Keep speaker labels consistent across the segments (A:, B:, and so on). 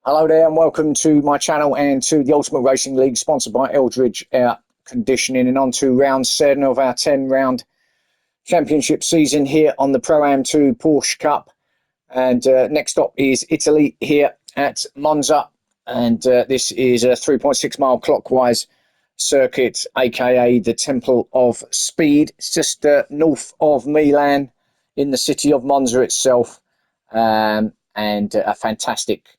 A: Hello there and welcome to my channel and to the Ultimate Racing League, sponsored by Eldridge Air Conditioning, and on to round 7 of our 10 round championship season here on the Pro-Am 2 Porsche Cup. And next stop is Italy here at Monza, and this is a 3.6 mile clockwise circuit, aka the Temple of Speed. It's just north of Milan in the city of Monza itself, and a fantastic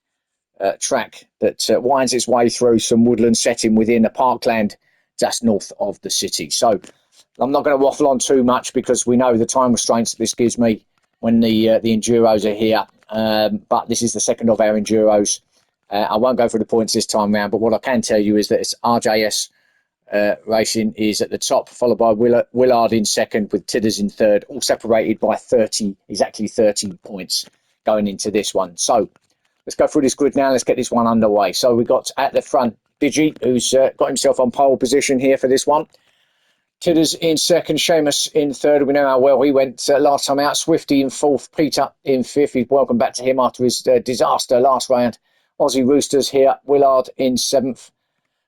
A: track that winds its way through some woodland setting within a parkland just north of the city. So I'm not going to waffle on too much because we know the time restraints that this gives me when the Enduros are here. But this is the second of our Enduros. I won't go through the points this time round, but what I can tell you is that it's RJS Racing is at the top, followed by Willard in second, with Tidders in third, all separated by exactly 30 points going into this one. So let's go through this grid now. Let's get this one underway. So we've got at the front Digi, who's got himself on pole position here for this one. Tidders in second, Seamus in third. We know how well he went last time out. Swifty in fourth, Peter in fifth. Welcome back to him after his disaster last round. Aussie Roosters here, Willard in seventh,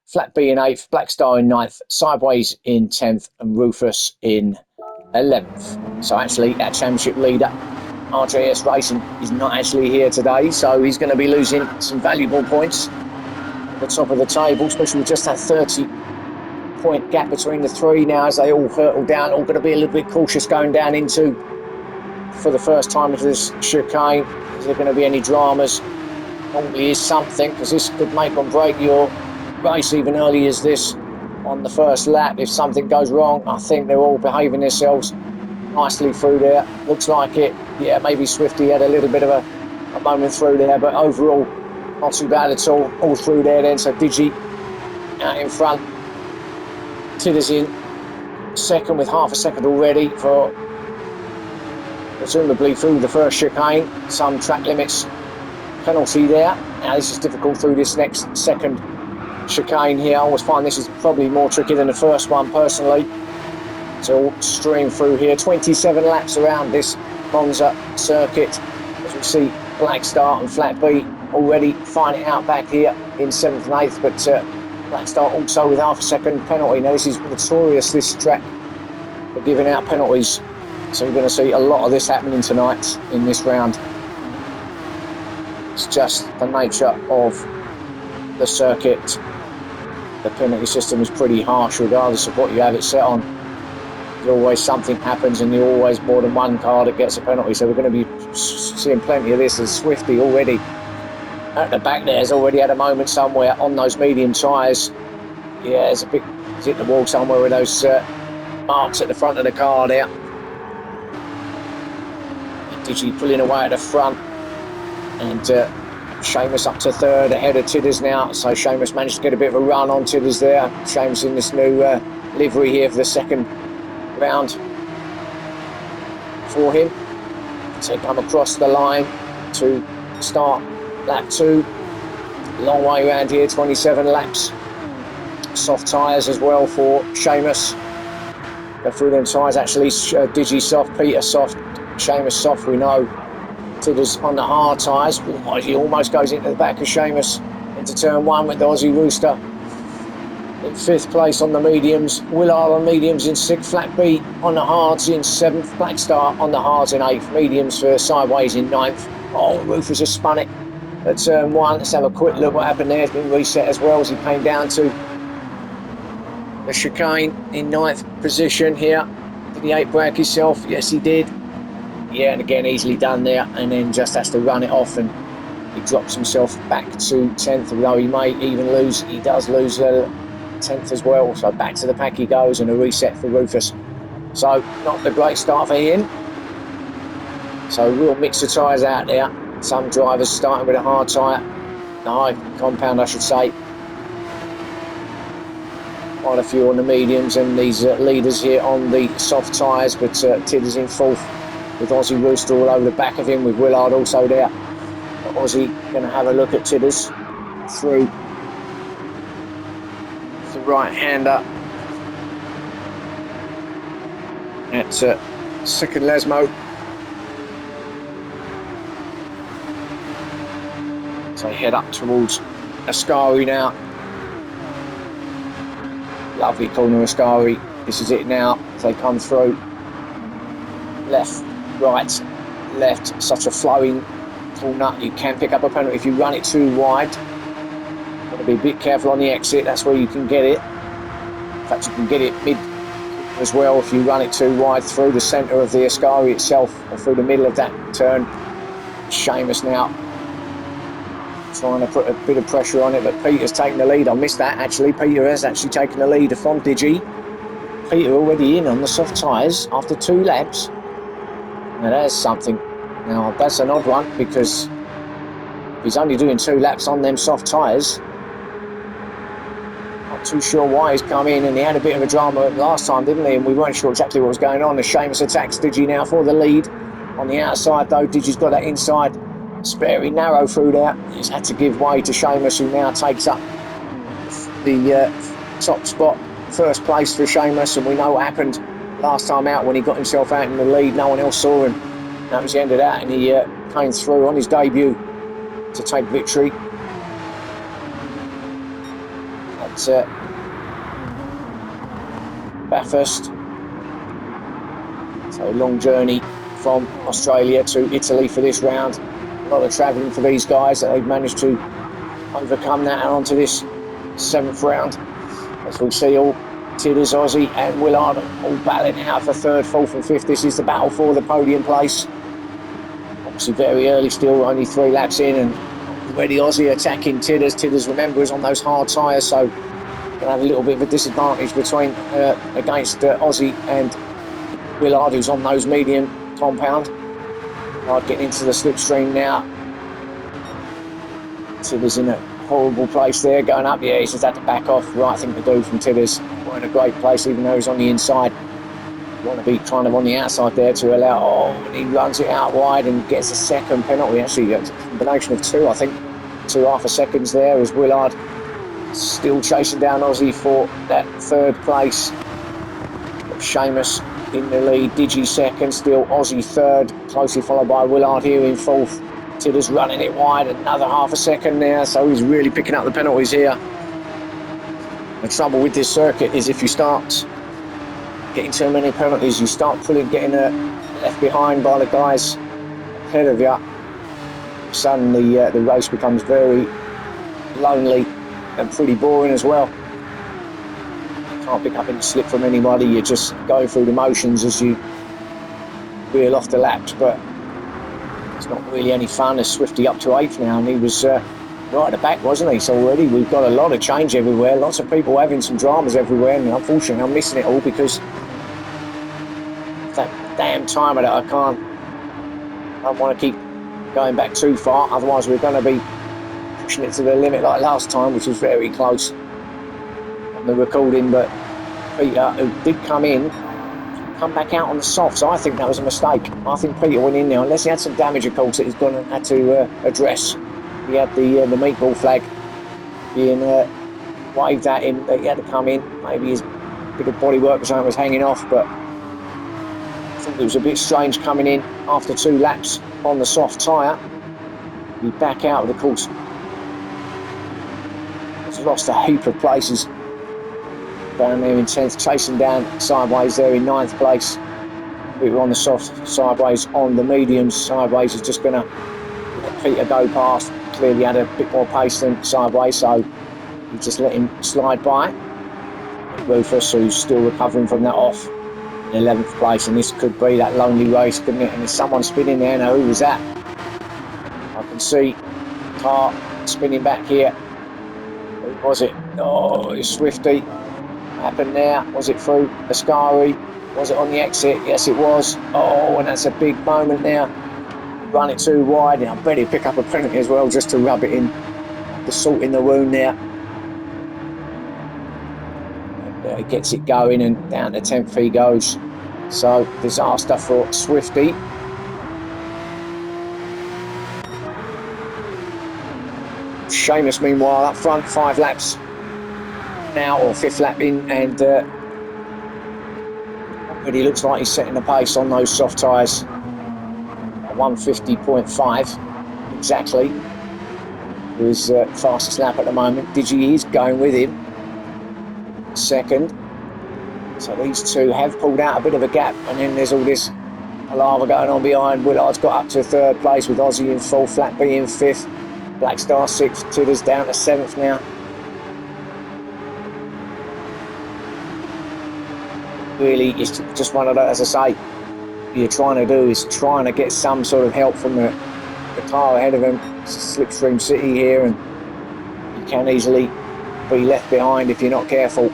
A: Flat B in eighth, Black Star in ninth, Sideways in 10th, and Rufus in 11th. So actually our championship leader, RJS Racing, is not actually here today, so he's going to be losing some valuable points at the top of the table, especially with just that 30-point gap between the three now as they all hurtle down. All going to be a little bit cautious going down into, for the first time, into this chicane. Is there going to be any dramas? Normally is something, because this could make or break your race even early as this on the first lap. If something goes wrong, I think they're all behaving themselves nicely through there. Looks like it. Yeah, maybe Swifty had a little bit of a moment through there, but overall not too bad at all through there then. So Digi out in front, Tidders in second with half a second already for presumably through the first chicane. Some track limits penalty there. Now this is difficult through this next second chicane here. I always find this is probably more tricky than the first one personally. So stream through here, 27 laps around this Monza circuit, as we see Black Star and Flat B already finding it out back here in 7th and 8th, but Black Star also with half a second penalty. Now this is notorious, this track, for giving out penalties, so we're going to see a lot of this happening tonight in this round. It's just the nature of the circuit. The penalty system is pretty harsh regardless of what you have it set on. Always something happens, and you're always more than one car that gets a penalty, so we're going to be seeing plenty of this. As Swifty already at the back there has already had a moment somewhere on those medium tyres. Yeah, there's a big hit the wall somewhere with those marks at the front of the car there. Digi pulling away at the front, and Seamus up to third ahead of Tidders now. So Seamus managed to get a bit of a run on Tidders there. Seamus in this new livery here for the second round for him to come across the line to start lap 2. Long way around here, 27 laps. Soft tyres as well for Seamus. Go through them tyres actually. Digi soft, Peter soft, Seamus soft, we know. Tidders on the hard tyres. He almost goes into the back of Seamus into turn 1 with the Aussie Rooster in 5th place on the mediums, Willard on mediums in 6th, Flat B on the hards in 7th, Black Star on the hards in 8th, mediums for Sideways in 9th. Oh, Rufus has spun it at turn 1. Let's have a quick look what happened there. It's been reset as well as he came down to the chicane in 9th position here. Did he 8-brake himself? Yes, he did. Yeah, and again, easily done there, and then just has to run it off, and he drops himself back to 10th, although he may even lose. He does lose 10th as well, so back to the pack he goes, and a reset for Rufus. So not a great start for him. So real mix of tyres out there. Some drivers starting with a hard tyre, the high compound I should say. Quite a few on the mediums, and these leaders here on the soft tyres, but Tidders in 4th with Aussie Rooster all over the back of him, with Willard also there. But Aussie going to have a look at Tidders through the right-hander at second Lesmo. So head up towards Ascari now. Lovely corner Ascari. This is it now as they come through. Left, right, left. Such a flowing corner. You can pick up a penalty if you run it too wide. Got to be a bit careful on the exit. That's where you can get it. In fact, you can get it mid as well if you run it too wide through the centre of the Ascari itself or through the middle of that turn. Seamus now trying to put a bit of pressure on it, but Peter's taking the lead. I missed that actually. Peter has actually taken the lead from Digi. Peter already in on the soft tyres after 2 laps. Now there's something. Now that's an odd one because he's only doing 2 laps on them soft tyres. Not too sure why he's come in, and he had a bit of a drama last time, didn't he? And we weren't sure exactly what was going on. The Seamus attacks Digi now for the lead. On the outside though, Digi's got that inside. It's very narrow through there. He's had to give way to Seamus, who now takes up the top spot. First place for Seamus, and we know what happened last time out when he got himself out in the lead. No one else saw him. That was the end of that, and he came through on his debut to take victory. That's Bathurst. So a long journey from Australia to Italy for this round. A lot of travelling for these guys that they've managed to overcome that and onto this 7th round. As we see all Tidders, Aussie and Willard all battling out for 3rd, 4th and 5th. This is the battle for the podium place. Obviously very early still, only 3 laps in, and already Aussie attacking Tidders. Tidders, remember, is on those hard tyres, so going to have a little bit of a disadvantage between against Aussie and Willard, who's on those medium compound. Willard getting into the slipstream now. Tidders in a horrible place there, going up. Yeah, he's just had to back off. Right thing to do from Tidders. We're in a great place, even though he's on the inside. You want to be kind of on the outside there to allow. Oh, and he runs it out wide and gets a 2nd penalty. Actually, a combination of 2, I think. 2.5 seconds there as Willard still chasing down Aussie for that 3rd place. Seamus in the lead. Digi 2nd, still Aussie 3rd, closely followed by Willard here in 4th. Tidders running it wide, another 1/2 second there, so he's really picking up the penalties here. The trouble with this circuit is if you start getting too many penalties, you start getting left behind by the guys ahead of you. Suddenly the race becomes very lonely and pretty boring as well. You can't pick up any slip from anybody, you're just going through the motions as you reel off the laps, but it's not really any fun. As Swifty up to 8th now, and he was right at the back, wasn't he? So already we've got a lot of change everywhere, lots of people having some dramas everywhere, and unfortunately I'm missing it all because that damn timer that I don't want to keep going back too far, otherwise we're going to be pushing it to the limit like last time, which was very close on the recording. But Peter, who did come back out on the soft, so I think that was a mistake. I think Peter went in there, unless he had some damage, of course, that he's going to have to address. He had the meatball flag being waved at him, that he had to come in. Maybe his bit of bodywork or something was hanging off, but I think it was a bit strange coming in after 2 laps on the soft tyre. He back out of the course. He's lost a heap of places down there in 10th, chasing down sideways there in 9th place. We were on the soft, sideways on the mediums. Sideways is just going to let Peter go past. Clearly had a bit more pace than sideways, so he just let him slide by. Rufus, who's still recovering from that off, in 11th place, and this could be that lonely race, couldn't it? And there's someone spinning there now. Who was that? I can see car spinning back here. Who was it? Oh, it's Swifty. What happened there? Was it through Ascari? Was it on the exit? Yes, it was. Oh, and that's a big moment now. Run it too wide, and I bet he'll pick up a penalty as well just to rub it in, the salt in the wound there. And he gets it going, and down to 10th he goes. So, disaster for Swifty. Seamus, meanwhile, up front, 5 laps now, or 5th lap in, and already looks like he's setting the pace on those soft tyres. 150.5 exactly. who is fastest lap at the moment. Digi is going with him. Second. So these two have pulled out a bit of a gap, and then there's all this palaver going on behind. Willard's got up to third place with Aussie in fourth, Flat B in fifth, Black Star sixth, Tidders down to seventh now. Really, it's just one of those, as I say, you're trying to do is trying to get some sort of help from the car ahead of him. It's a slipstream city here, and you can easily be left behind if you're not careful.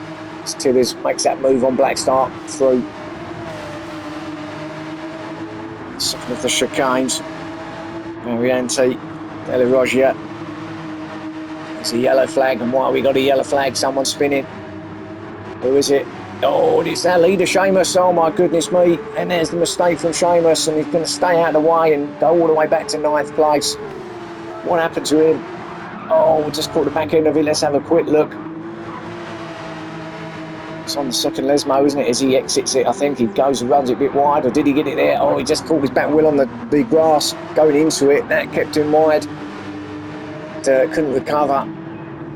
A: Tidders makes that move on Black Star through some of the chicanes. Mariante, Della Roggia. There's a yellow flag, and why we got a yellow flag? Someone spinning. Who is it? Oh, it's our leader, Seamus. Oh my goodness me. And there's the mistake from Seamus, and he's going to stay out of the way and go all the way back to ninth place. What happened to him? Oh, just caught the back end of it. Let's have a quick look. It's on the second Lesmo, isn't it? As he exits it, I think he goes and runs it a bit wide, or did he get it there? Oh, he just caught his back wheel on the grass going into it. That kept him wide. Couldn't recover.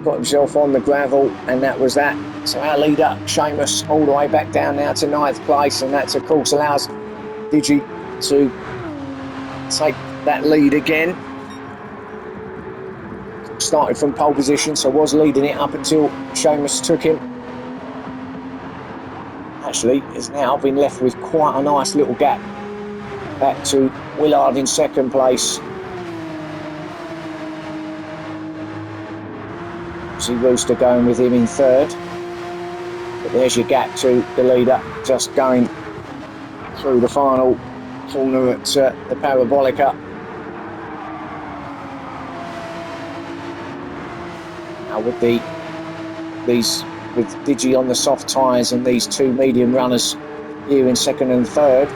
A: Got himself on the gravel, and that was that. So our leader, Seamus, all the way back down now to ninth place, and that, of course, allows Digi to take that lead again. Started from pole position, so was leading it up until Seamus took him. Actually, has now been left with quite a nice little gap back to Willard in second place. See Rooster going with him in third. But there's your gap to the leader, just going through the final corner at the Parabolica. Now with with Digi on the soft tyres and these two medium runners here in second and third,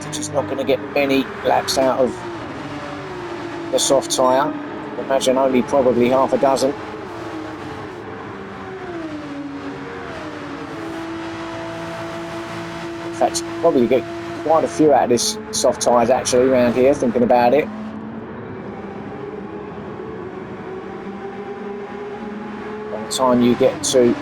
A: Digi's not going to get many laps out of the soft tyre. I imagine only probably half a dozen. In fact, probably get quite a few out of this soft tyres actually around here, thinking about it. Time you get to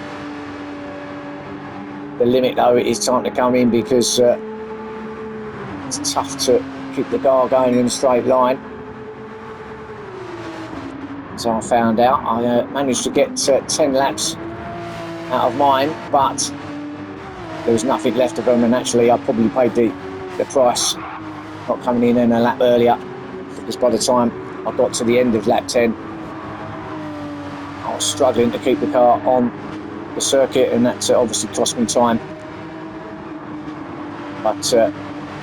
A: the limit though, it is time to come in, because it's tough to keep the car going in a straight line. So I found out I managed to get 10 laps out of mine, but there was nothing left of them, and actually I probably paid the price not coming in a lap earlier, because by the time I got to the end of lap 10 I was struggling to keep the car on the circuit, and that obviously cost me time. But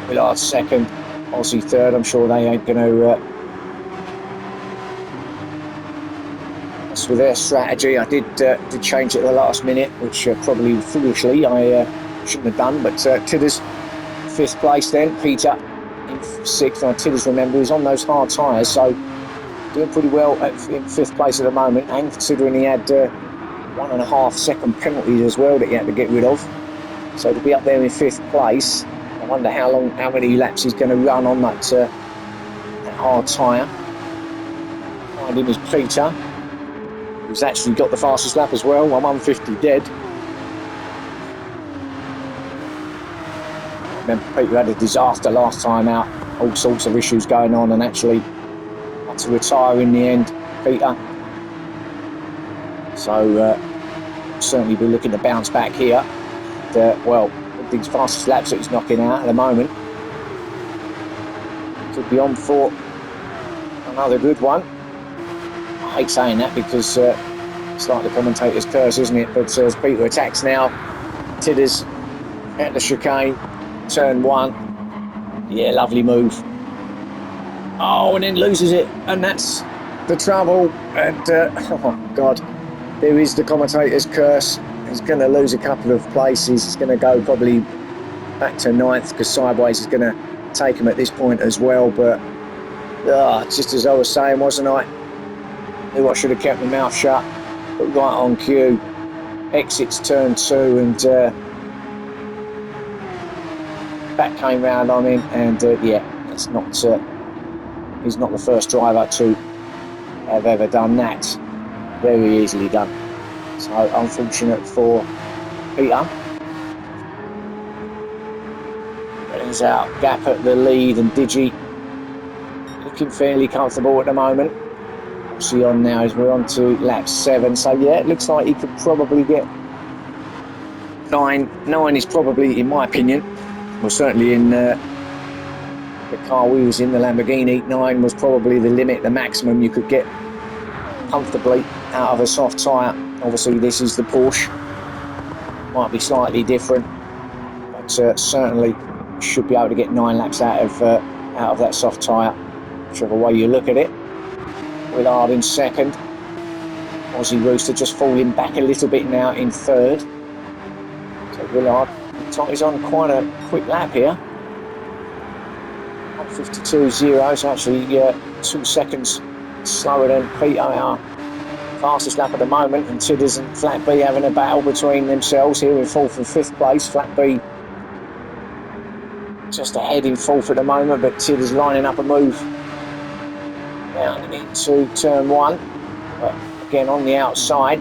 A: Willard second, Aussie third. I'm sure they ain't going to mess with their strategy. I did change it at the last minute, which probably foolishly I shouldn't have done. But Tidders fifth place then, Peter in sixth. Now Tidders, remember, is on those hard tyres, so doing pretty well in fifth place at the moment, and considering he had 1.5 second penalties as well that he had to get rid of. So to be up there in fifth place, I wonder how many laps he's going to run on that hard tyre. Behind him is Peter, who's actually got the fastest lap as well. I'm 150 dead. Remember, Peter had a disaster last time out, all sorts of issues going on, and actually to retire in the end, Peter. So certainly be looking to bounce back here. And, well, with these fastest laps that he's knocking out at the moment, could be on for another good one. I hate saying that because it's like the commentator's curse, isn't it? But as Peter attacks now, Tidders at the chicane, turn one. Yeah, lovely move. Oh, and then loses it, and that's the trouble. And oh god, there is the commentator's curse. He's going to lose a couple of places. He's going to go probably back to ninth, because Sideways is going to take him at this point as well. But just as I was saying, wasn't I? Knew I should have kept my mouth shut, but right on cue. Exits turn two, and back came round on him, and yeah, that's not. He's not the first driver to have ever done that. Very easily done. So unfortunate for Peter. There's our gap at the lead, and Digi looking fairly comfortable at the moment. Obviously on now as we're on to lap 7. So yeah, it looks like he could probably get 9. 9 is probably, in my opinion, well certainly in the car we was in, the Lamborghini, 9 was probably the limit, the maximum you could get comfortably out of a soft tyre. Obviously this is the Porsche, might be slightly different, but certainly should be able to get 9 laps out of that soft tyre, whichever way you look at it. Willard in second. Aussie Rooster just falling back a little bit now in third. So Willard looks like he's on quite a quick lap here. 1:52.0, so actually 2 seconds slower than Peter, our fastest lap at the moment. And Tidders and Flat B having a battle between themselves here in 4th and 5th place. Flat B just ahead in 4th at the moment, but Tidders lining up a move down into turn 1. But again on the outside.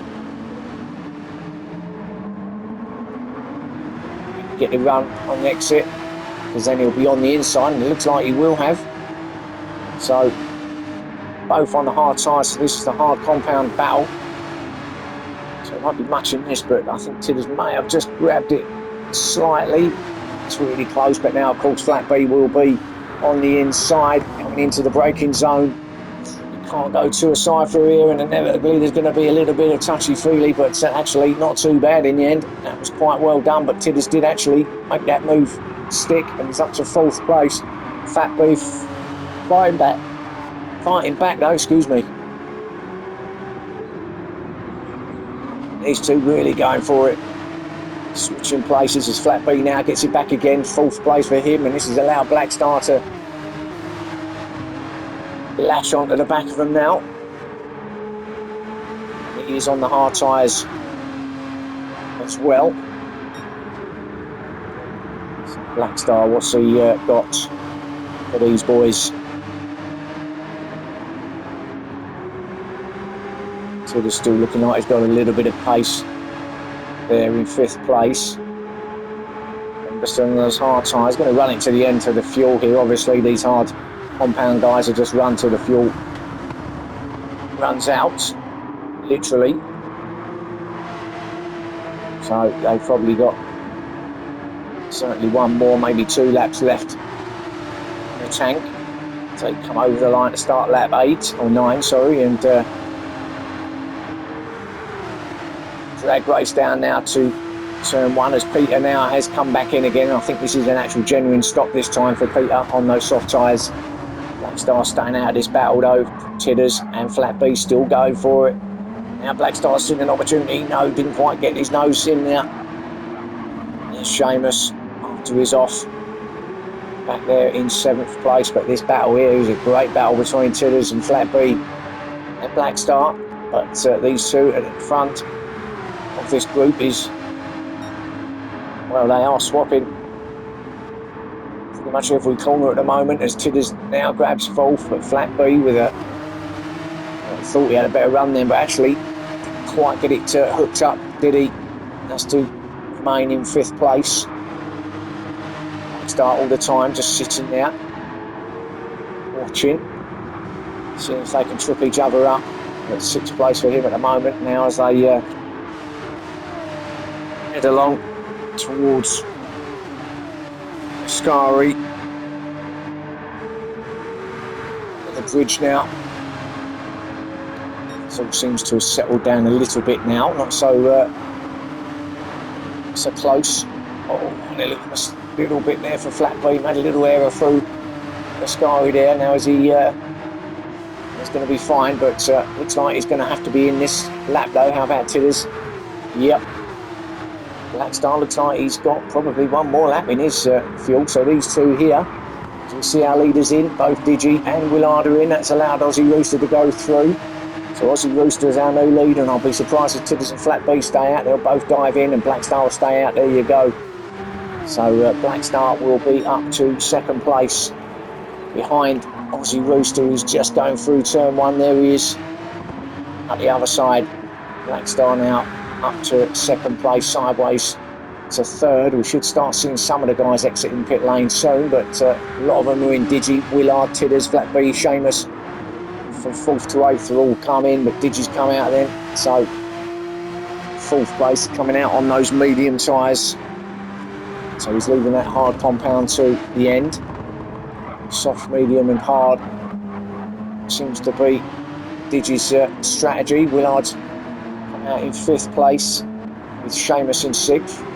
A: Get the run on the exit, because then he'll be on the inside, and it looks like he will have. So both on the hard tyres, so this is the hard compound battle. So it might be much in this, but I think Tidders may have just grabbed it slightly. It's really close, but now of course Flat B will be on the inside, coming into the braking zone. You can't go too aside through here, and inevitably there's going to be a little bit of touchy-feely, but actually not too bad in the end. That was quite well done, but Tidders did actually make that move stick, and he's up to 4th place. Fat B fighting back though, excuse me. These two really going for it. Switching places as Flat B now gets it back again. 4th place for him, and this has allowed Black Star to latch onto the back of them now. He is on the hard tyres as well. So Black Star, what's he got for these boys? So they're still looking like he's got a little bit of pace there in 5th place. And still on those hard tyres, going to run it to the end to the fuel here. Obviously these hard compound guys will just run till the fuel runs out, literally. So they've probably got certainly 1 more, maybe 2 laps left in the tank. So they come over the line to start lap 8 or 9, sorry, and drag race down now to turn 1 as Peter now has come back in again. I think this is an actual genuine stop this time for Peter on those soft tyres. Black Star staying out of this battle though. Tidders and Flat B still going for it. Now Black Star's seen an opportunity. No, didn't quite get his nose in there. There's Seamus after he's off. Back there in 7th place. But this battle here is a great battle between Tidders and Flat B and Black Star. But these two at the front of this group is, well, they are swapping pretty much every corner at the moment as Tidders now grabs 4th, but Flat B with a, I thought he had a better run then, but actually didn't quite get it hooked up, did he? Has to remain in 5th place. Start all the time just sitting there watching, seeing if they can trip each other up. At 6th place for him at the moment now as they head along towards Scary, the bridge now. It all seems to have settled down a little bit now, not so close. Oh, a little bit there for Flat B, made a little error through the Scary there. Now is he he's going to be fine, but looks like he's going to have to be in this lap though. How about Tidders? Yep. Black Star looks like he's got probably 1 more lap in his fuel. So these two here, so we see our leaders in, both Digi and Willard are in. That's allowed Aussie Rooster to go through. So Aussie Rooster is our new leader, and I'll be surprised if Tidders and Flat B stay out. They'll both dive in and Black Star will stay out. There you go. So Black Star will be up to 2nd place behind Aussie Rooster, who's just going through turn 1. There he is. Up the other side, Black Star now up to second place, sideways to third. We should start seeing some of the guys exiting pit lane soon, but a lot of them are in Digi, Willard, Tidders, Flat B, Seamus. From 4th to 8th are all come in, but Digi's come out then. So 4th place coming out on those medium tyres. So he's leaving that hard compound to the end. Soft, medium and hard seems to be Digi's strategy. Willard's come out in 5th place with Seamus in 6th.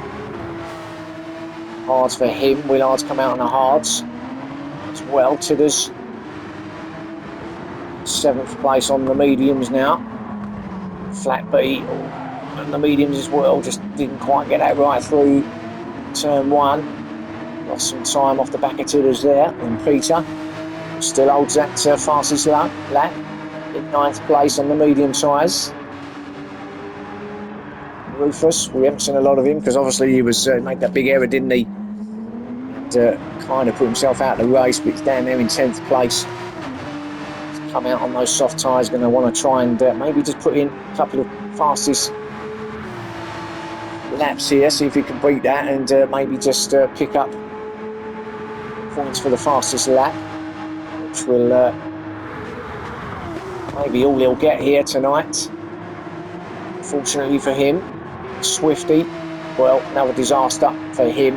A: Hards for him. Willard's come out on the hards as well. Tidders 7th place on the mediums now. Flat B on the mediums as well. Just didn't quite get that right through turn 1. Lost some time off the back of Tidders there. And Peter still holds that fastest lap in 9th place on the medium tyres. Rufus, we haven't seen a lot of him because obviously he was made that big error, didn't he? And kind of put himself out of the race, but he's down there in 10th place. He's come out on those soft tyres, going to want to try and maybe just put in a couple of fastest laps here, see if he can beat that, and maybe just pick up points for the fastest lap, which will maybe all he'll get here tonight. Fortunately for him, Swifty, well, another disaster for him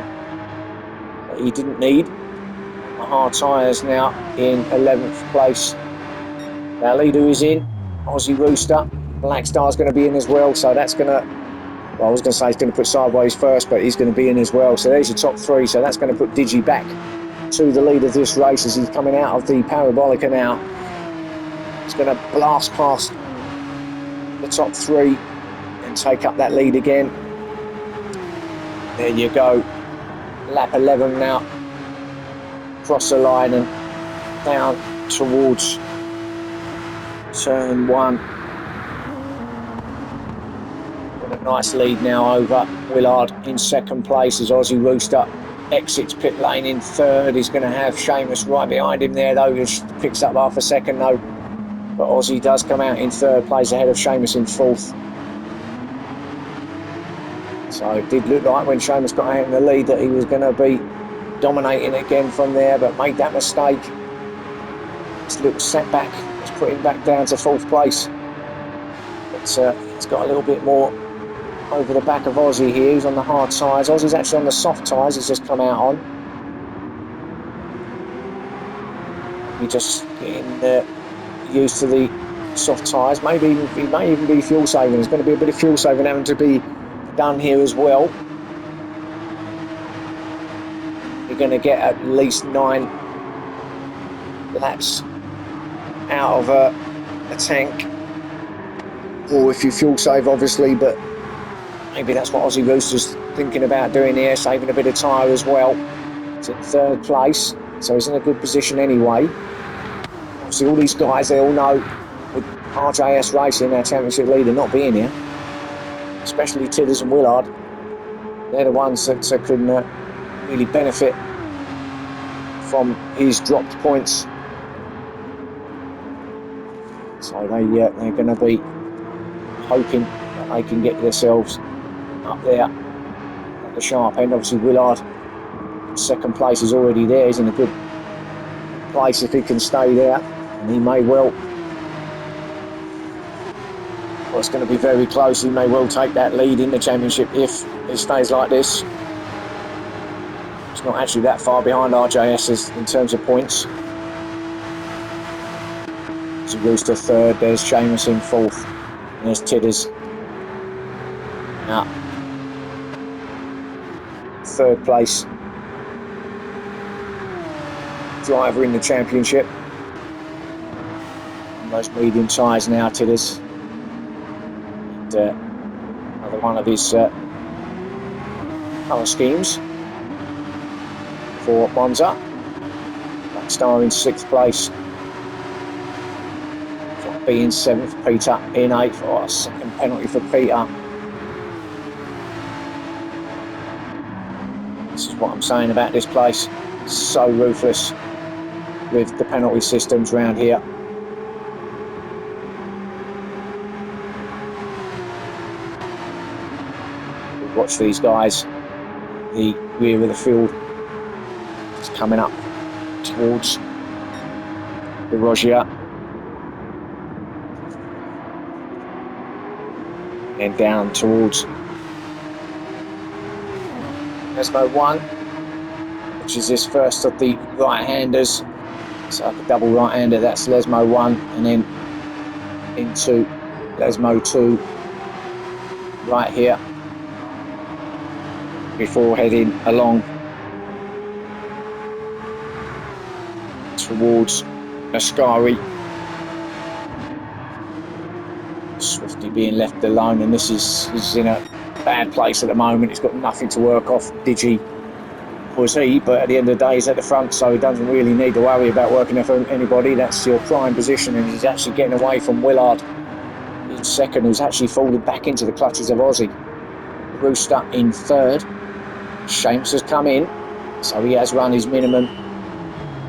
A: that he didn't need. The hard tyres now in 11th place. Our leader is in, Aussie Rooster. Black Star's going to be in as well, so that's going to, well, I was going to say he's going to put Sideways first, but he's going to be in as well. So there's your top 3, so that's going to put Digi back to the lead of this race as he's coming out of the Parabolica now. He's going to blast past the top 3 and take up that lead again. There you go. Lap 11 now. Cross the line and down towards turn 1. Got a nice lead now over Willard in 2nd place as Aussie Rooster exits pit lane in 3rd. He's going to have Seamus right behind him there though. He picks up half a second though. But Aussie does come out in 3rd place ahead of Seamus in 4th. So it did look like when Seamus got out in the lead that he was going to be dominating again from there, but made that mistake. This little setback has put him back down to 4th place. But he's got a little bit more over the back of Aussie here. He's on the hard tyres. Aussie's actually on the soft tyres he's just come out on. He's just getting used to the soft tyres. Maybe he may even be fuel saving. There's going to be a bit of fuel saving having to be done here as well. You're going to get at least 9 laps out of a tank, or if you fuel save obviously, but maybe that's what Aussie Rooster's thinking about doing here, saving a bit of tyre as well. It's at 3rd place, so he's in a good position anyway. Obviously all these guys, they all know with RJS Racing, our championship leader, not being here, especially Tidders and Willard, they're the ones that can really benefit from his dropped points. So they're going to be hoping that they can get themselves up there at the sharp end. Obviously Willard, 2nd place, is already there. He's in a good place if he can stay there, and he may well. Well, it's going to be very close. He may well take that lead in the championship if it stays like this. It's not actually that far behind RJS in terms of points. So Rooster 3rd, there's Seamus in 4th, and there's Tidders. Now, 3rd place driver in the championship. And those medium tyres now, Tidders. And another one of his colour schemes for Monza. Black Star in 6th place. Flat B in 7th, Peter in 8th. Oh, a second penalty for Peter. This is what I'm saying about this place. So ruthless with the penalty systems around here. watch these guys. The rear of the field is coming up towards the Rogia. And then down towards Lesmo 1, which is this first of the right-handers. So like a double right-hander, that's Lesmo 1, and then into Lesmo 2 right here before heading along towards Ascari. Swifty being left alone, and this is in a bad place at the moment. He's got nothing to work off. Digi was he, but at the end of the day he's at the front, so he doesn't really need to worry about working off anybody. That's your prime position, and he's actually getting away from Willard in second, who's actually fallen back into the clutches of Aussie. Rooster in third. Shanks has come in, so he has run his minimum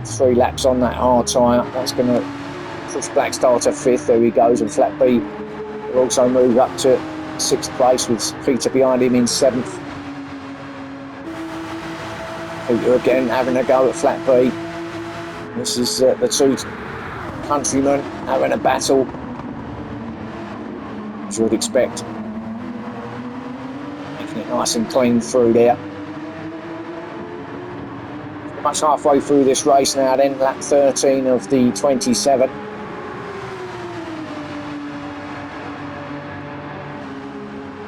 A: 3 laps on that hard tyre. That's going to push Blackstar to 5th. There he goes, and Flat B will also move up to 6th place with Peter behind him in 7th. Peter again having a go at Flat B. This is the two countrymen having a battle, as you would expect. Making it nice and clean through there. Pretty much halfway through this race now then, lap 13 of the 27.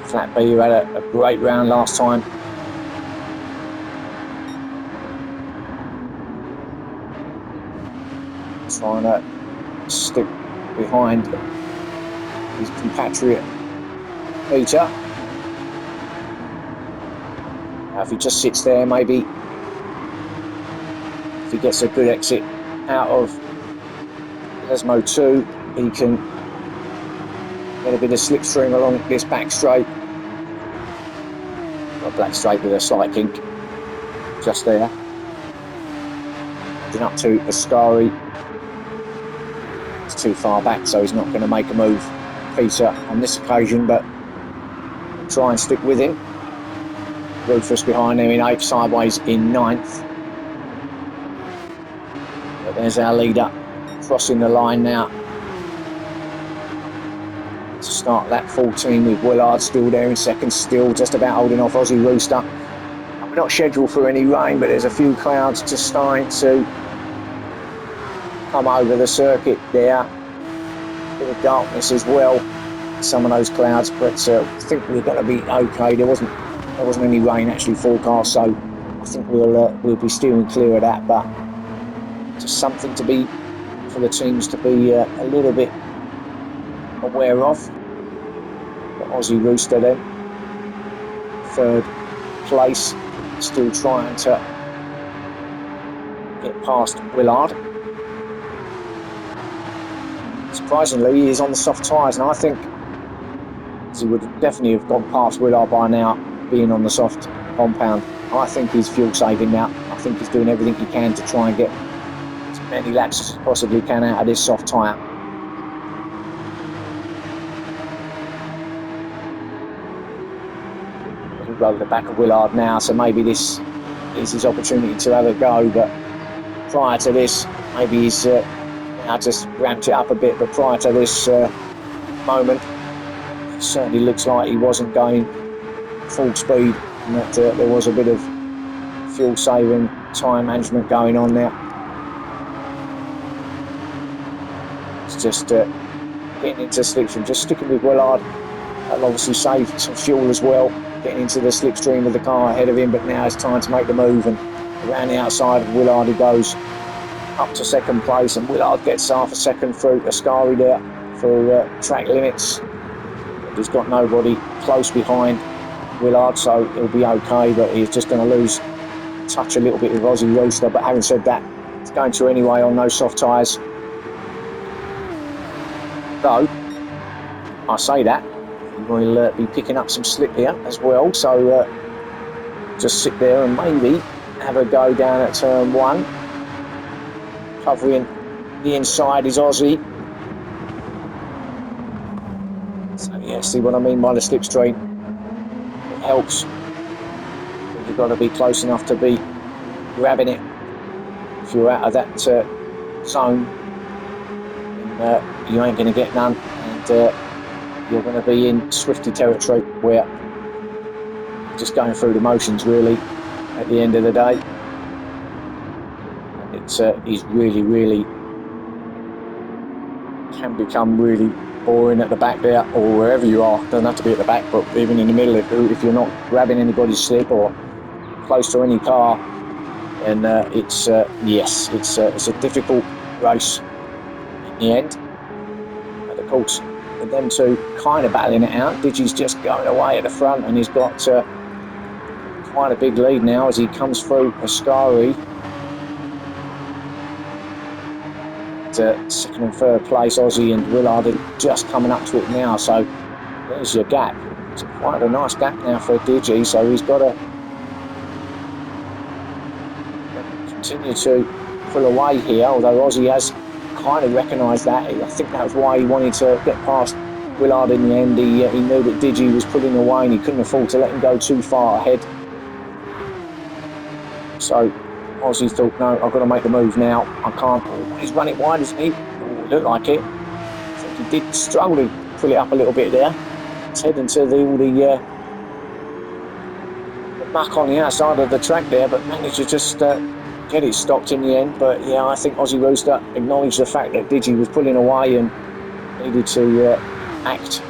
A: Flat B, who had a great round last time. Trying to stick behind his compatriot Peter. Now if he just sits there, maybe if he gets a good exit out of Lesmo 2, he can get a bit of slipstream along this back straight. Got a black straight with a slight kink just there. Then up to Ascari. It's too far back, so he's not going to make a move, Peter, on this occasion, but try and stick with him. Rufus behind him in 8th, sideways in 9th. But there's our leader crossing the line now to start lap 14 with Willard still there in second, still just about holding off Aussie Rooster. And we're not scheduled for any rain, but there's a few clouds just starting to come over the circuit there. A bit of darkness as well, some of those clouds, but I think we're going to be okay. There wasn't any rain actually forecast, so I think we'll be steering clear of that. But just something to be for the teams to be a little bit aware of. But Aussie Rooster then, 3rd place, still trying to get past Willard. Surprisingly, he is on the soft tyres, and I think he would definitely have gone past Willard by now, being on the soft compound. I think he's fuel saving now. I think he's doing everything he can to try and get as many laps as he possibly can out of this soft tyre. He'll over the back of Willard now, so maybe this is his opportunity to have a go, but prior to this, maybe he's I just ramped it up a bit, but prior to this moment, it certainly looks like he wasn't going full speed, and that there was a bit of fuel saving, time management going on there. It's just getting into slipstream, just sticking with Willard. That'll obviously save some fuel as well, getting into the slipstream of the car ahead of him, but now it's time to make the move, and around the outside of Willard he goes up to 2nd place, and Willard gets half a second through Ascari there for track limits. He's got nobody close behind Willard, so he'll be okay, but he's just going to lose touch a little bit with Aussie Rooster. But having said that, it's going to anyway on those soft tyres. Though, I say that, we'll be picking up some slip here as well, so just sit there and maybe have a go down at turn 1. Covering the inside is Aussie. So yeah, see what I mean by the slipstream. helps. But you've got to be close enough to be grabbing it. If you're out of that zone, then you ain't going to get none, and you're going to be in Swifty territory where you're just going through the motions really at the end of the day. And it's really can become really boring at the back there, or wherever you are. Doesn't have to be at the back, but even in the middle, if you're not grabbing anybody's slip or close to any car, and it's a difficult race in the end. And of course, with them two kind of battling it out, Digi's just going away at the front, and he's got quite a big lead now as he comes through Ascari. Second and third place, Aussie and Willard are just coming up to it now, so there's your gap. It's quite a nice gap now for Digi, so he's got to continue to pull away here, although Aussie has kind of recognised that. I think that was why he wanted to get past Willard in the end. He knew that Digi was pulling away and he couldn't afford to let him go too far ahead. So Aussie thought, no, I've got to make the move now. I can't. Oh, he's running wide, isn't he? Oh, it looked like it. I think he did struggle to pull it up a little bit there. He's heading to the muck on the outside of the track there, but managed to just get it stopped in the end. But yeah, I think Aussie Rooster acknowledged the fact that Digi was pulling away and needed to act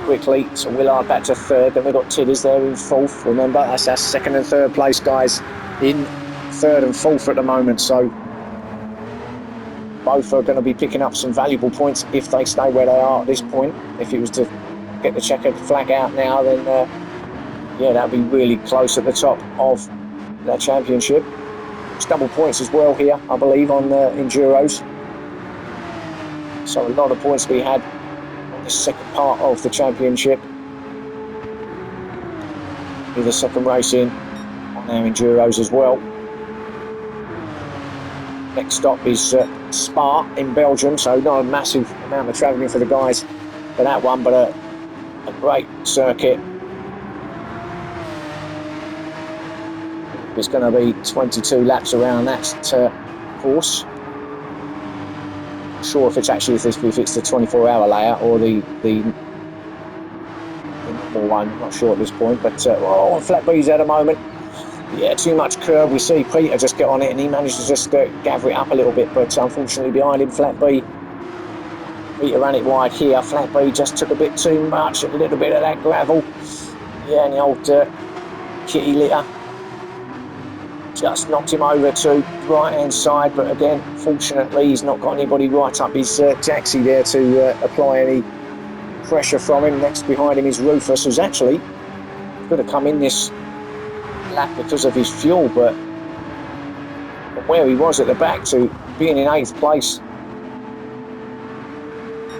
A: quickly. So Willard back to third. Then we've got Tidders there in fourth. Remember, that's our second and third place guys in third and fourth at the moment. So both are going to be picking up some valuable points if they stay where they are at this point. If it was to get the checkered flag out now, then yeah, that'll be really close at the top of that championship. It's double points as well here, I believe, on the Enduros. So a lot of points to be had on this second part of the championship. With the second race in on our Enduros as well. Next stop is Spa in Belgium, so not a massive amount of travelling for the guys for that one, but a great circuit. There's going to be 22 laps around that course. Not sure if it's actually if it's the 24-hour layout or the normal one. I'm not sure at this point, but on flat breeze at the moment. Yeah, too much curve. We see Peter just get on it, and he managed to just gather it up a little bit, but unfortunately behind him, Flat B. Peter ran it wide here. Flat B just took a bit too much, a little bit of that gravel. Yeah, and the old kitty litter just knocked him over to the right-hand side, but again, fortunately, he's not got anybody right up his taxi there to apply any pressure from him. Next behind him is Rufus, who's actually going to come in this lap because of his fuel, but from where he was at the back to being in 8th place,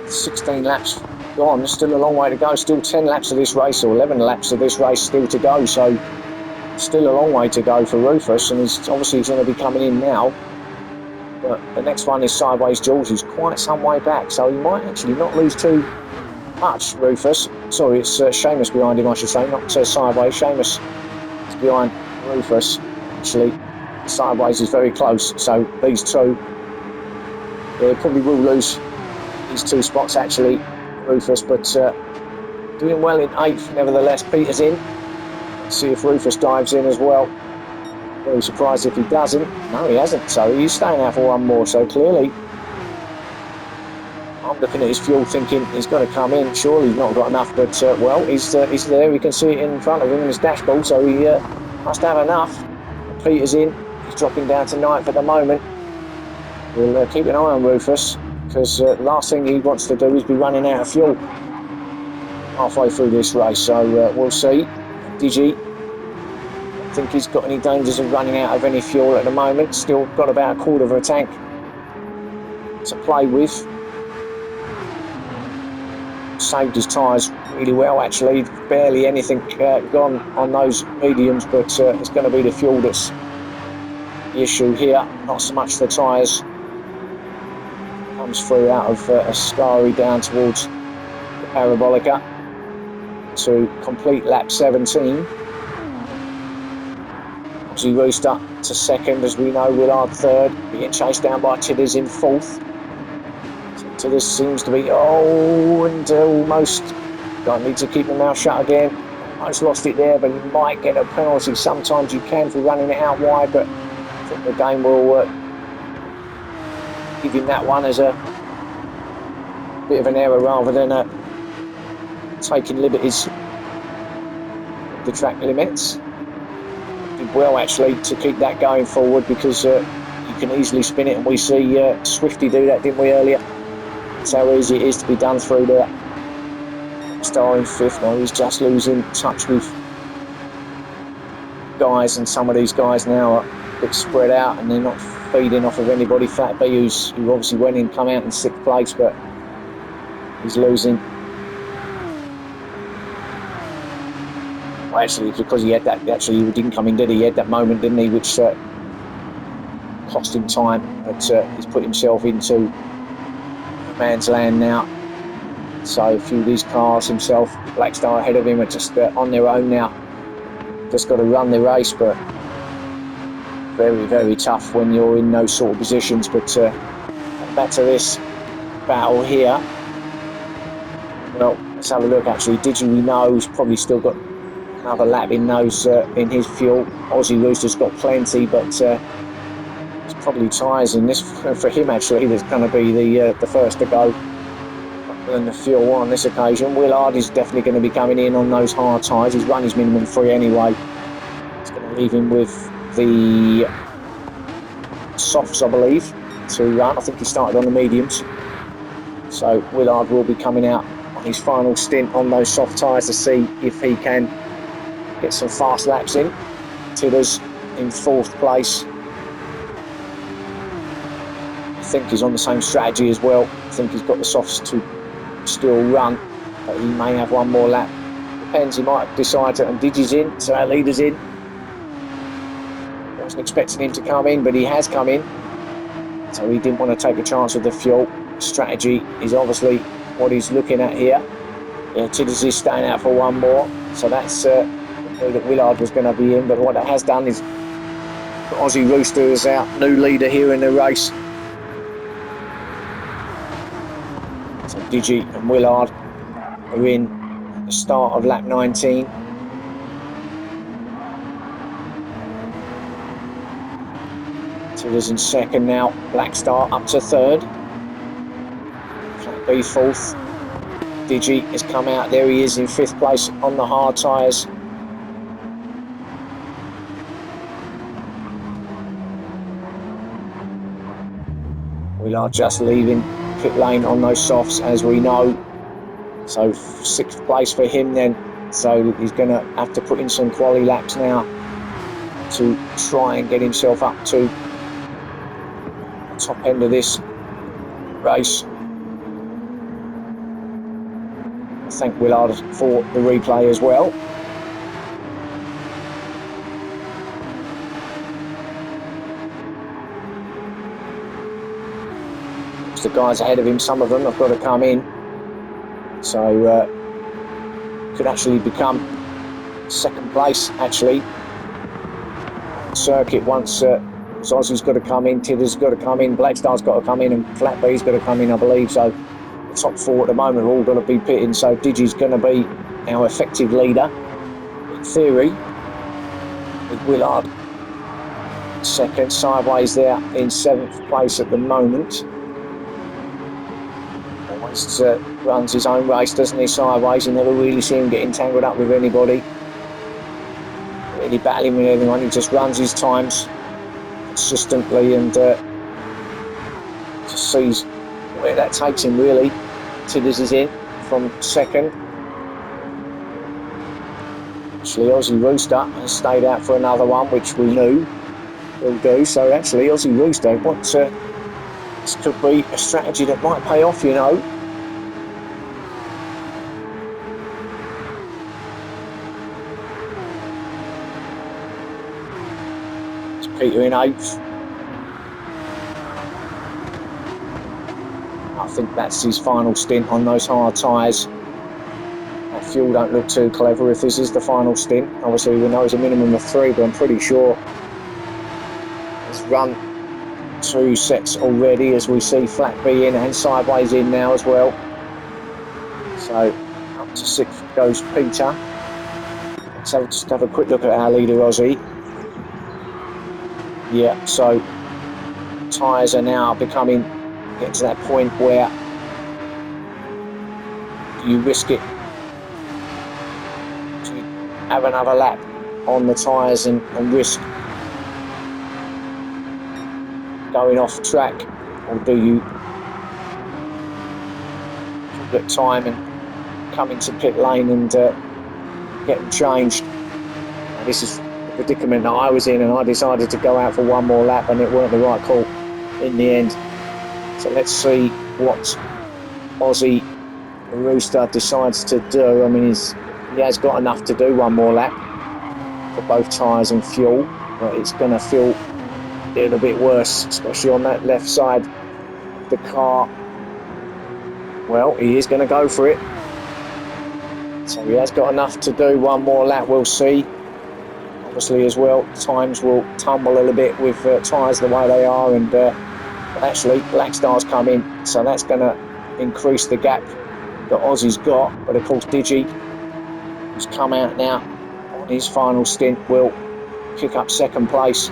A: 16 laps gone, there's still a long way to go, still 10 laps of this race, or 11 laps of this race still to go, so still a long way to go for Rufus, and he's obviously going to be coming in now. But the next one is Sideways Jules, who's quite some way back, so he might actually not lose too much, Rufus. Sorry, it's Seamus behind him, I should say, not Sideways. Seamus is behind Rufus. Actually, Sideways is very close, so these two, yeah, probably will lose these 2 spots actually, Rufus, but doing well in 8th nevertheless. Peter's in. Let's see if Rufus dives in as well. Very surprised if he doesn't. No, he hasn't, so he's staying out for one more, so clearly I'm looking at his fuel thinking he's got to come in. Surely he's not got enough, but well, he's there. We can see it in front of him in his dashboard, so he must have enough. Peter's in. He's dropping down to 9th at the moment. We'll keep an eye on Rufus, because the last thing he wants to do is be running out of fuel halfway through this race, so we'll see. Digi, I don't think he's got any dangers of running out of any fuel at the moment. Still got about a quarter of a tank to play with. Saved his tyres really well actually, barely anything gone on those mediums, but it's going to be the fuel that's the issue here, not so much the tyres. Comes through out of Ascari down towards the Parabolica. to complete lap 17. Aussie Rooster to second, as we know. Willard third, being chased down by Tidders in fourth. Tidders seems to be, and almost, don't need to keep my mouth shut again. Almost lost it there, but he might get a penalty. Sometimes you can for running it out wide, but I think the game will give him that one as a bit of an error rather than taking liberties of the track limits. Did well actually to keep that going forward, because you can easily spin it, and we see Swifty do that, didn't we, earlier? That's how easy it is to be done through there. Star in fifth now, he's just losing touch with guys, and some of these guys now are a bit spread out and they're not feeding off of anybody. Fat B, who obviously went in, come out in sixth place, but he's losing. Well, actually, because he had that, actually he didn't come in, did he? He had that moment, didn't he, which cost him time, but he's put himself into no man's land now. So a few of these cars, himself, Black Star ahead of him, are just on their own now. Just got to run the race, but very, very tough when you're in those sort of positions. But back to this battle here. Well, let's have a look. Actually, Digi, we know, he's probably still got another lap in those in his fuel. Aussie Rooster's got plenty, but it's probably tyres in this for him. Actually, that's going to be the first to go than the fuel on this occasion. Willard is definitely going to be coming in on those hard tyres. He's run his minimum 3 anyway. It's going to leave him with the softs, I believe, to run. I think he started on the mediums. So Willard will be coming out on his final stint on those soft tyres to see if he can get some fast laps in. Tidders in fourth place. I think he's on the same strategy as well. I think he's got the softs to still run, but he may have one more lap. Depends, he might decide to, and Digi's in, so our leader's in. I wasn't expecting him to come in, but he has come in. So he didn't want to take a chance with the fuel. Strategy is obviously what he's looking at here. Yeah, Tidders is staying out for one more, so that's knew that Willard was going to be in, but what it has done is put Aussie Rooster as our new leader here in the race. So Digi and Willard are in at the start of lap 19. Tidders in second now. Black Star up to third. Flat B fourth. Digi has come out. There he is in fifth place on the hard tyres. Willard just leaving pit lane on those softs, as we know. So sixth place for him then. So he's going to have to put in some quali laps now to try and get himself up to the top end of this race. I thank Willard for the replay as well. The guys ahead of him, some of them have got to come in, so could actually become second place actually circuit once Aussie's got to come in, Tidder's got to come in, Black Star's got to come in, and Flat B's got to come in, I believe. So the top four at the moment are all going to be pitting, so Digi's going to be our effective leader in theory, with Willard second, sideways there in seventh place at the moment. Always runs his own race, doesn't he, sideways? You never really see him getting tangled up with anybody, really battling with anyone. He just runs his times consistently and just sees where that takes him, really. Tidders is in from second. Actually, Aussie Rooster has stayed out for another one, which we knew will do. So actually, Aussie Rooster, this could be a strategy that might pay off, you know. It's Peter in eighth. I think that's his final stint on those hard tyres. That fuel don't look too clever if this is the final stint. Obviously we know it's a minimum of 3, but I'm pretty sure he's run 2 sets already, as we see flat B in and sideways in now as well. So up to 6th goes Peter. Let's just have a quick look at our leader Aussie. Yeah, so tyres are now getting to that point where you risk it to have another lap on the tyres and risk going off track, or do you call it time and come into pit lane and get them changed? Now, this is the predicament that I was in, and I decided to go out for one more lap, and it weren't the right call in the end. So let's see what Aussie Rooster decides to do. I mean, he has got enough to do one more lap for both tyres and fuel, but it's going to feel a little bit worse, especially on that left side of the car. Well, he is going to go for it, so he has got enough to do one more lap. We'll see. Obviously as well, times will tumble a little bit with tyres the way they are, and actually Black Star's come in, so that's going to increase the gap that Aussie's got. But of course Digi, who's come out now on his final stint, will pick up 2nd place.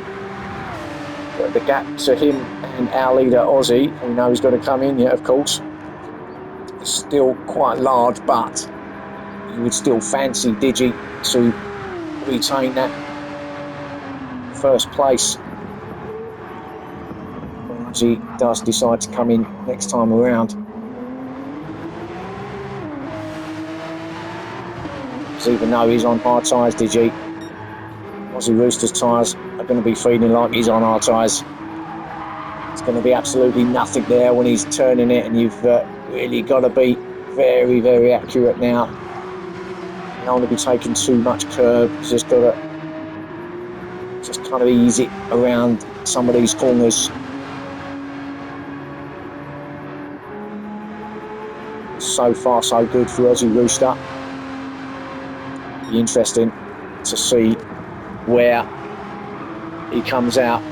A: But the gap to him and our leader Aussie, we know he's got to come in yet, of course, is still quite large, but you would still fancy Digi to retain that 1st place when Aussie does decide to come in next time around. Because even though he's on hard tyres, Digi, Aussie Rooster's tyres are going to be feeling like he's on hard tyres. It's going to be absolutely nothing there when he's turning it, and you've really got to be very, very accurate now. You don't want to be taking too much curb. You just got to kind of ease it around some of these corners. So far, so good for Aussie Rooster. Be interesting to see where he comes out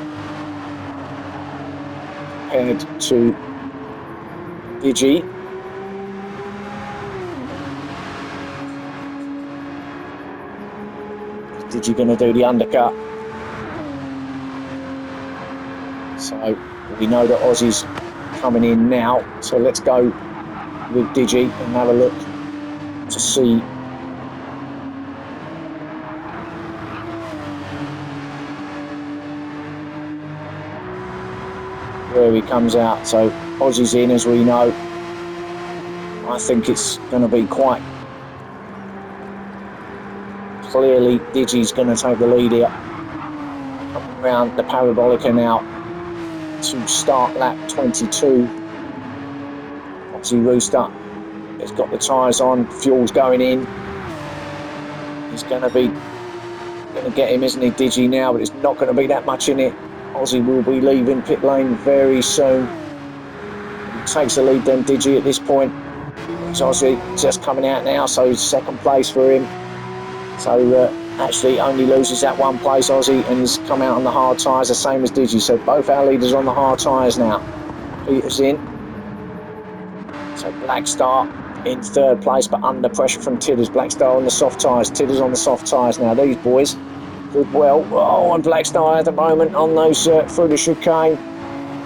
A: compared to Digi. Is Digi going to do the undercut? So we know that Aussie's coming in now, so let's go with Digi and have a look to see where he comes out. So Aussie's in, as we know. I think it's going to be quite clearly Digi's going to take the lead here. Coming around the Parabolica now to start lap 22. Aussie Rooster has got the tyres on, fuel's going in. He's going to get him, isn't he, Digi now? But it's not going to be that much in it. Aussie will be leaving pit lane very soon. He takes the lead then, Digi, at this point. It's Aussie just coming out now, so it's 2nd place for him. So actually only loses that 1 place, Aussie, and he's come out on the hard tyres, the same as Digi. So both our leaders on the hard tyres now. Peter's in. So Black Star in 3rd place, but under pressure from Tidders. Black Star on the soft tyres. Tidders on the soft tyres now. These boys did well. Oh, and Black Star at the moment on those through the chicane.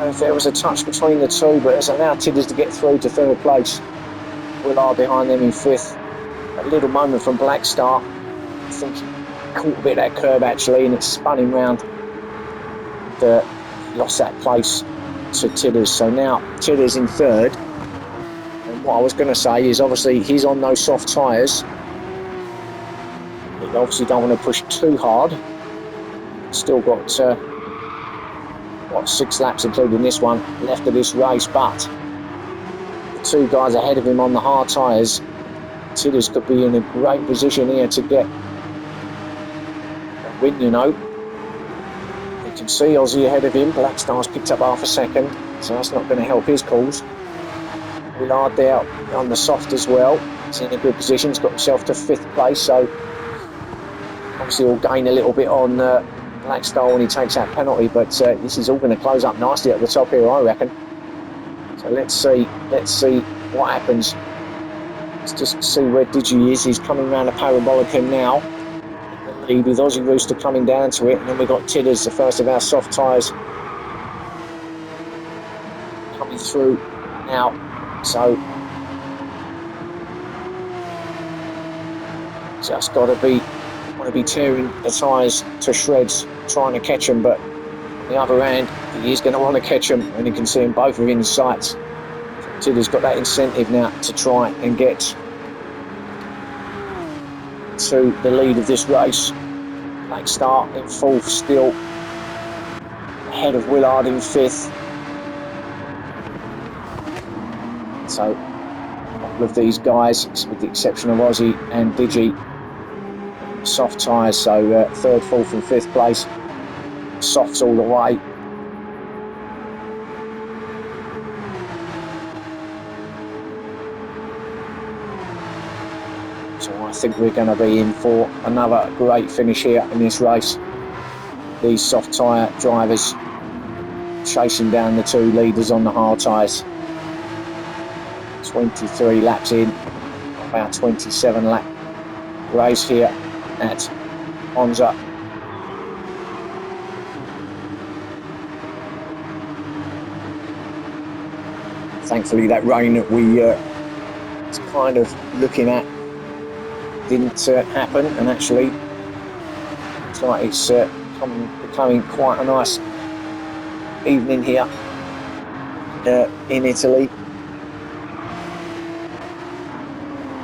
A: And if there was a touch between the two, but it's allowed Tidders to get through to 3rd place. Willard behind them in 5th. A little moment from Black Star. I think he caught a bit of that curb actually, and it spun him round. Lost that place to Tidders. So now Tidders in 3rd. And what I was going to say is, obviously he's on those soft tyres. You obviously don't want to push too hard. Still got 6 laps, including this one, left of this race, but the 2 guys ahead of him on the hard tyres, Tidders could be in a great position here to get a win, you know. You can see Aussie ahead of him. Black Star's picked up half a second, so that's not going to help his cause. Willard there on the soft as well. He's in a good position. He's got himself to 5th place, so obviously he'll gain a little bit on Black Star when he takes that penalty, but this is all going to close up nicely at the top here, I reckon. So let's see what happens. Let's just see where Digi is. He's coming around a Parabolica now. The lead with Aussie Rooster coming down to it, and then we've got Tidders, the first of our soft tyres, coming through now. So just got to be tearing the tyres to shreds, trying to catch them, but on the other hand, he is going to want to catch them, and you can see them both are in sights. Tidders got that incentive now to try and get to the lead of this race. Black Star in 4th still, ahead of Willard in 5th. So a couple of these guys, with the exception of Aussie and Digi, soft tyres, so 3rd, 4th and 5th place, softs all the way. So I think we're going to be in for another great finish here in this race. These soft tyre drivers chasing down the 2 leaders on the hard tyres. 23 laps in, about 27 lap race here at Monza. Thankfully that rain that we was kind of looking at didn't happen, and actually it's like it's becoming quite a nice evening here in Italy.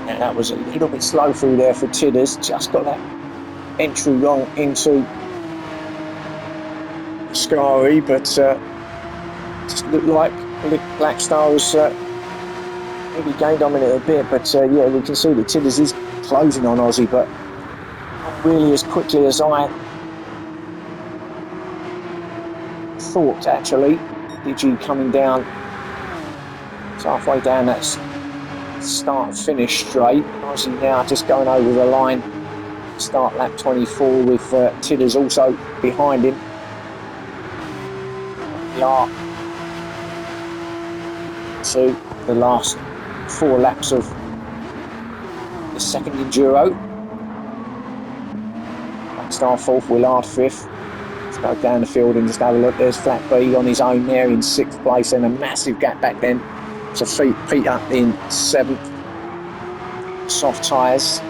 A: Now that was a little bit slow through there for Tidders, just got that entry wrong into Scary, but just looked like Black Star was maybe gained on it a bit, but yeah, we can see that Tidders is closing on Aussie, but not really as quickly as I thought, actually. Digi coming down, it's halfway down that start finish straight. Aussie now just going over the line, start lap 24 with Tidders also behind him. We are to the last 4 laps of the second Enduro. Black Star 4th, Willard 5th. Let's go down the field and just have a look. There's Flat B on his own there in 6th place, and a massive gap back then to Peter in 7th. Soft tyres.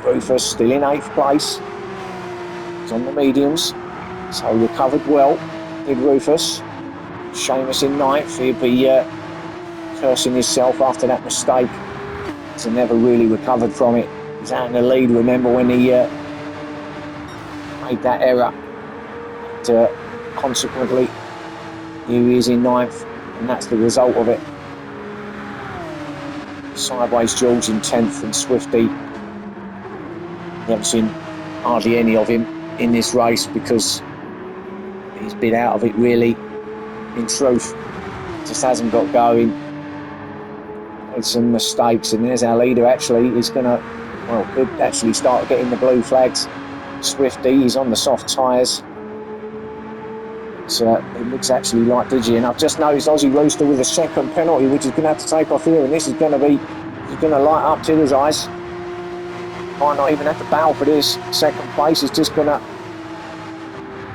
A: Rufus still in 8th place. He's on the mediums, so recovered well, did Rufus. Seamus in 9th. He'd be cursing himself after that mistake. He's never really recovered from it. He's out in the lead, remember, when he made that error. And, consequently, he is in 9th, and that's the result of it. Sideways George in 10th, and Swifty, you haven't seen hardly any of him in this race because he's been out of it, really. In truth, just hasn't got going. Made some mistakes, and there's our leader. Actually, he's gonna, well, could actually start getting the blue flags. Swifty, he's on the soft tyres. It looks actually like Digi, and I've just noticed Aussie Rooster with a second penalty, which is going to have to take off here, and this is going to be, he's going to light up Tiller's eyes. Might not even have to battle for this. Second place is just going to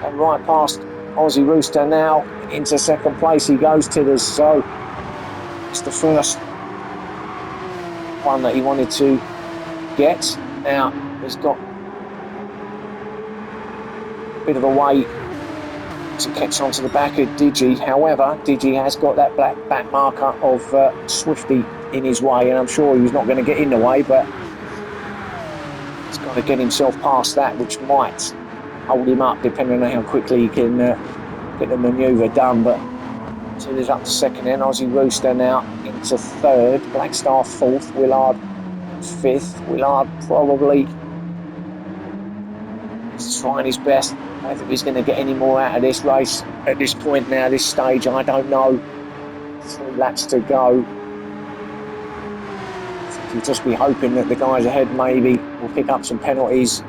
A: go right past Aussie Rooster now. Into second place he goes, Tillers, so it's the first one that he wanted to get. Now he's got a bit of a way to catch onto the back of Digi. However, Digi has got that black back marker of Swifty in his way, and I'm sure he's not going to get in the way, but he's got to get himself past that, which might hold him up depending on how quickly he can get the manoeuvre done. But so there's up to second then. Aussie Rooster now into third, Black Star fourth, Willard fifth. Willard probably is trying his best. Whether he's going to get any more out of this race at this point now, this stage, I don't know. 3 laps to go. you'll just be hoping that the guys ahead maybe will pick up some penalties.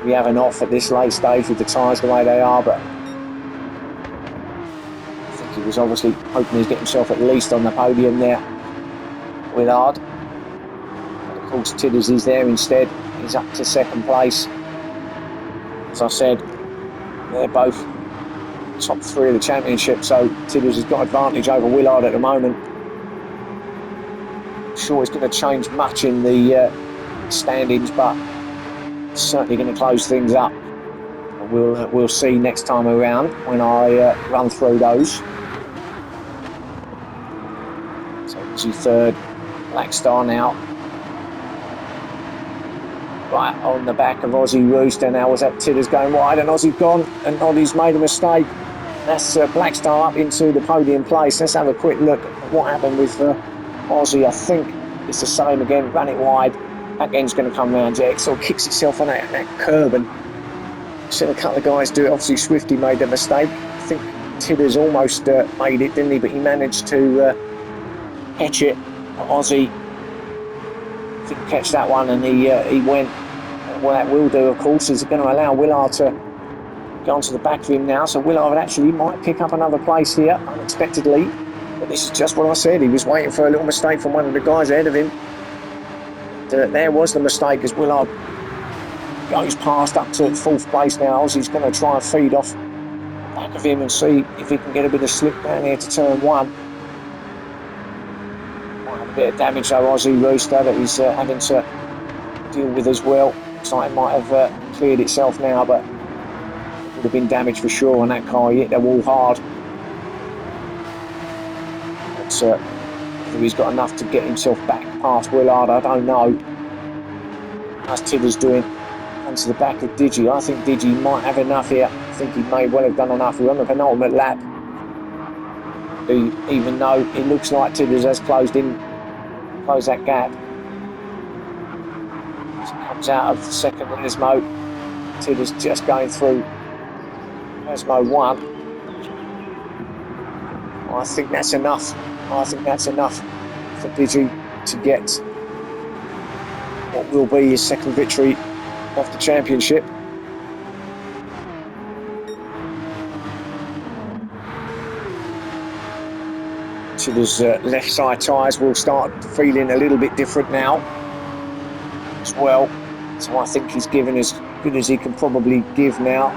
A: We have an off at this late stage with the tyres the way they are, but I think he was obviously hoping he'd get himself at least on the podium there. Willard. But of course, Tidders is there instead. He's up to second place. As I said, they're both top three of the championship, so Tidders has got advantage over Willard at the moment. I'm sure it's going to change much in the standings, but it's certainly going to close things up. And we'll see next time around when I run through those. So Izzy third, Black Star now right on the back of Aussie Rooster. Now was that Tidders going wide and Aussie's gone, and Oddie's made a mistake. That's Black Star up into the podium place. Let's have a quick look at what happened with Aussie. I think it's the same again. Ran it wide. That end's going to come round. Yeah, it sort of kicks itself on that curb, and seen a couple of guys do it. Obviously, Swifty made a mistake. I think Tidders almost made it, didn't he? But he managed to catch it. Aussie didn't catch that one, and he went. What that will do, of course, is going to allow Willard to go onto the back of him now. So Willard actually might pick up another place here unexpectedly. But this is just what I said. He was waiting for a little mistake from one of the guys ahead of him. And, there was the mistake as Willard goes past up to fourth place now. Aussie's going to try and feed off the back of him and see if he can get a bit of slip down here to turn one. Might have a bit of damage though, Aussie Rooster, that he's having to deal with as well. Looks like it might have cleared itself now, but it would have been damage for sure on that car. He hit the wall hard. But whether he's got enough to get himself back past Willard, I don't know. As Tidders doing onto the back of Digi. I think Digi might have enough here. I think he may well have done enough. We're on the penultimate lap. Even though it looks like Tidders has closed that gap. Comes out of second Esmo. Tidders just going through Esmo 1. I think that's enough. I think that's enough for Digi to get what will be his second victory of the championship. Tidders' left side tyres will start feeling a little bit different now as well. So I think he's given as good as he can probably give now.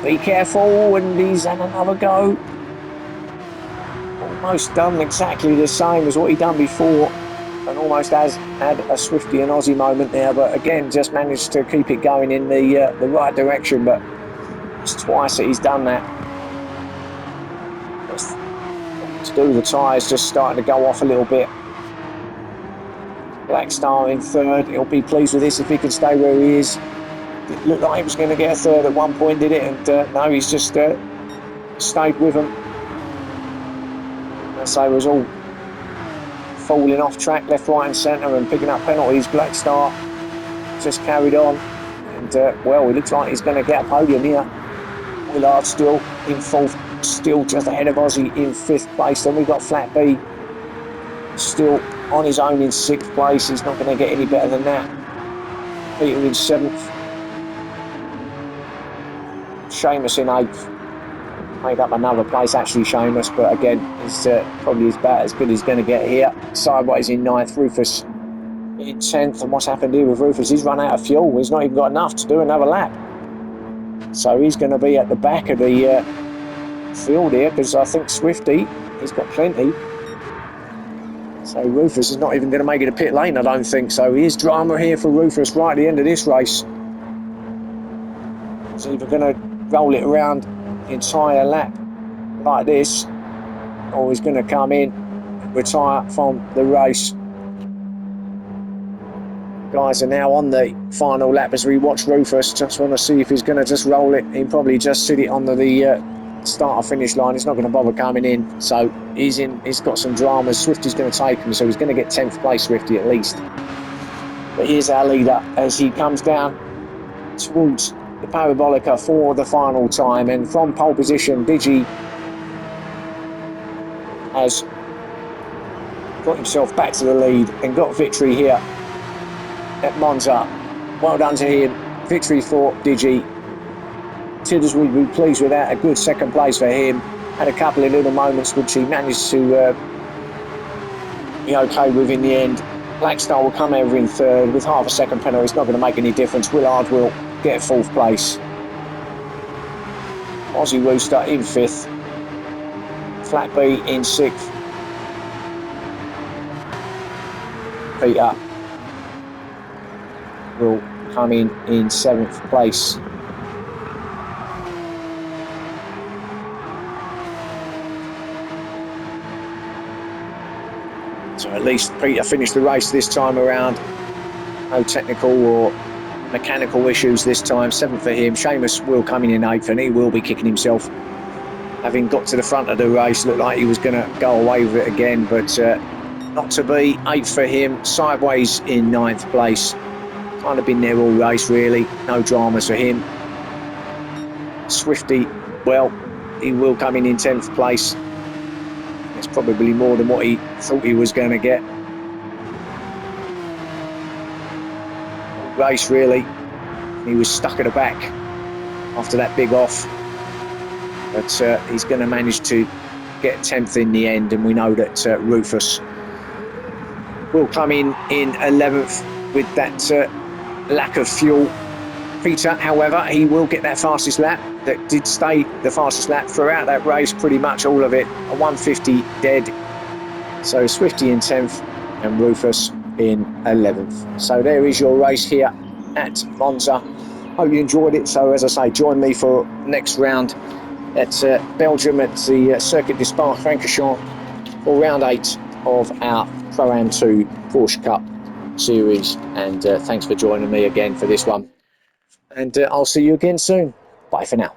A: Be careful, and he's had another go. Almost done exactly the same as what he done before, and almost has had a Swifty and Aussie moment there, but again just managed to keep it going in the right direction. But it's twice that he's done that. That's to do with the tyres just starting to go off a little bit. Black Star in third. He'll be pleased with this if he can stay where he is. It looked like he was going to get a third at one point, did it? And no, he's just stayed with them. So it was all falling off track left, right and centre and picking up penalties. Black Star just carried on, and well, it looks like he's going to get a podium here. Willard still in fourth, still just ahead of Aussie in fifth place. Then we've got Flat B still on his own in sixth place. He's not going to get any better than that. Peter in seventh, Seamus in eighth. Made up another place actually, Seamus, but again is probably about as good as he's going to get here. Sideways in ninth, Rufus in 10th. And what's happened here with Rufus, he's run out of fuel. He's not even got enough to do another lap, so he's going to be at the back of the field here, because I think Swifty, he's got plenty. So Rufus is not even going to make it a pit lane, I don't think. So here's drama here for Rufus right at the end of this race. He's either going to roll it around the entire lap like this, or he's going to come in and retire from the race. Guys are now on the final lap as we watch Rufus. Just want to see if he's going to just roll it. He'll probably just sit it under the start or finish line. He's not going to bother coming in, so he's got some dramas. Swifty's going to take him, so he's going to get 10th place, Swifty at least. But here's our leader as he comes down towards the Parabolica for the final time, and from pole position Digi has got himself back to the lead and got victory here at Monza. Well done to him. Victory for Digi. Tidders would be pleased with that. A good second place for him. Had a couple of little moments which he managed to be okay with in the end. Blackstar will come over in third with half a second penalty. It's not going to make any difference. Willard will get fourth place. Aussie Rooster in fifth. Flat B in sixth. Peter will come in seventh place. So at least Peter finished the race this time around. No technical or mechanical issues this time. Seventh for him. Seamus will come in eighth, and he will be kicking himself. Having got to the front of the race, looked like he was going to go away with it again, but not to be. Eighth for him. Sideways in ninth place. Kind of been there all race, really. No dramas for him. Swifty, well, he will come in 10th place. It's probably more than what he thought he was going to get. Race, really. He was stuck at the back after that big off. But he's going to manage to get 10th in the end, and we know that Rufus will come in 11th with that lack of fuel. Peter, however, he will get that fastest lap. That did stay the fastest lap throughout that race, pretty much all of it. A 150 dead. So Swifty in 10th and Rufus in 11th. So there is your race here at Monza. Hope you enjoyed it. So as I say, join me for next round at Belgium at the Circuit de Spa-Francorchamps for round 8 of our Pro-Am 2 Porsche Cup series. And thanks for joining me again for this one. And I'll see you again soon. Bye for now.